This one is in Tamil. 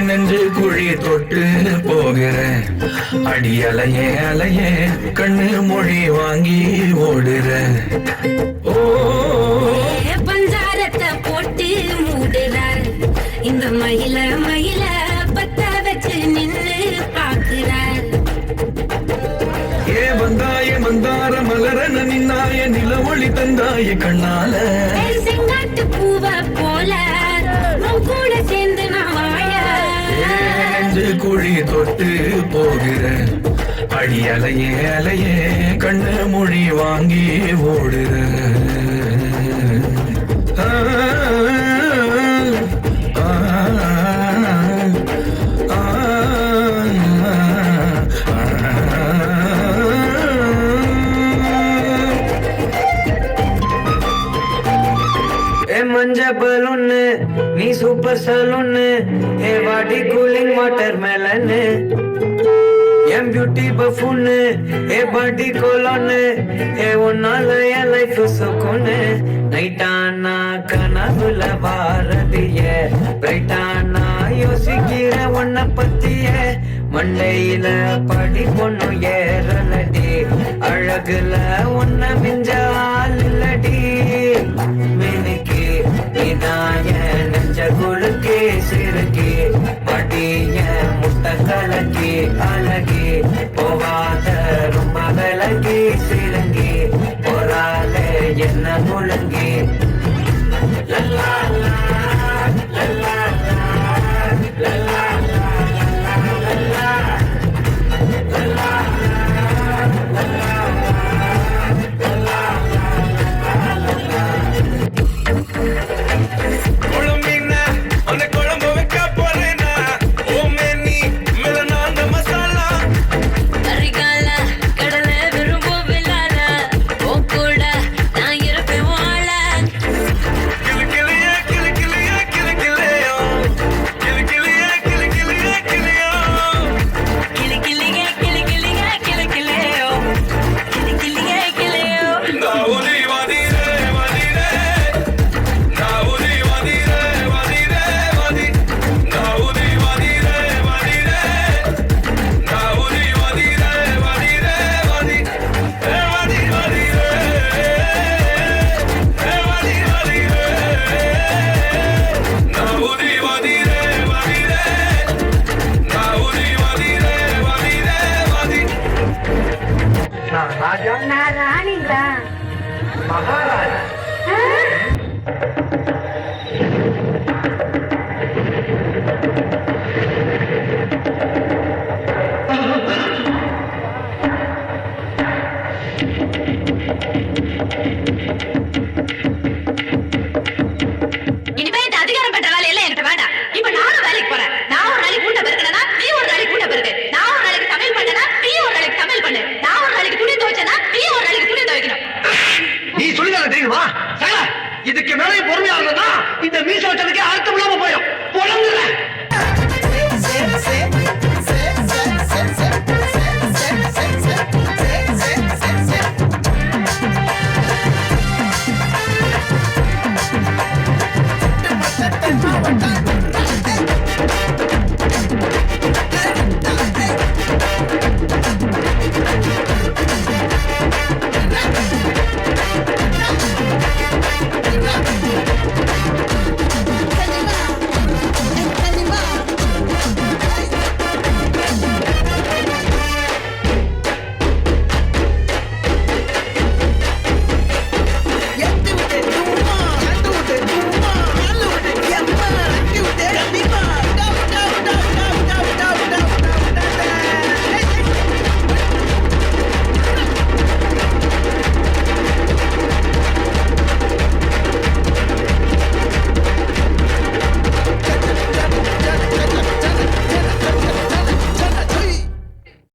நெஞ்சு குழி தொட்டு போகிற அடி அலையே அலையே கண்ணு மொழி வாங்கி ஓடுற ஓ பஞ்சாரத்தை போட்டு மூடுறார் இந்த மயில மயில பத்த வச்சு நின்று பாக்குறார் ஏ வந்தாய மந்தார மலரன நின்னாய நில ஒளி தந்தாய கண்ணால செங்காட்டு பூவ போல கூட சேர்ந்து நான் வாழ நெஞ்சு குழி தொட்டு போகிற அடி அலையே அலையே கண்ணு மொழி வாங்கி ஓடுற மஞ்ச பலூன்னு நீ சூப்பர் சலூன்னு ஏ வாடி கூலிங் வாட்டர் மெலன்னு என் பியூட்டி பஃபூன்னு ஏ பாடி கோலோன்னு ஏ உன்னால என் லைஃப் சுக்குன்னு நைட்டானா கனவுல பாரதிய பிரைட்டானா யோசிக்கிற உன்னை பத்திய மண்டையில படி பொண்ணு ஏறலடி அழகுல உன்னை மிஞ்ச ஆள் இல்லடி